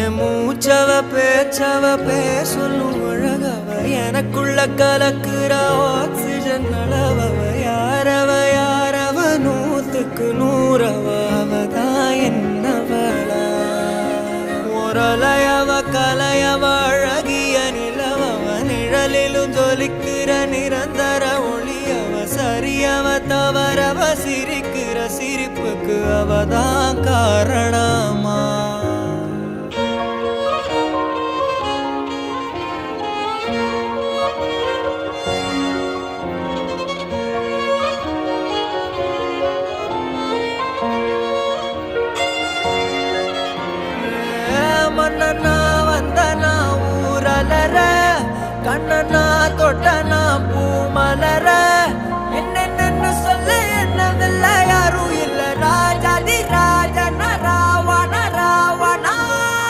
என் மூச்சவ பேச்சவ பேசலும் அழகவ எனக்குள்ள கலக்குற ஆக்சிஜன் அளவவ யாரவ யாரவ 100க்கு 100 அவதான் என்னவளா ஒரலையவ கலையவ அழகிய நிலவவ நிழலிலும் ஜொலிக்கிற நிரந்தர ஒளியவ சரியவ தவறவ சிரிக்கிற சிரிப்புக்கு அவதான் காரணமா மன்னனா வந்தனா ஊரலர கண்ணனா தொட்டனா பூமலர என்னென்னு சொல்ல என்னதில்ல யாரும் இல்ல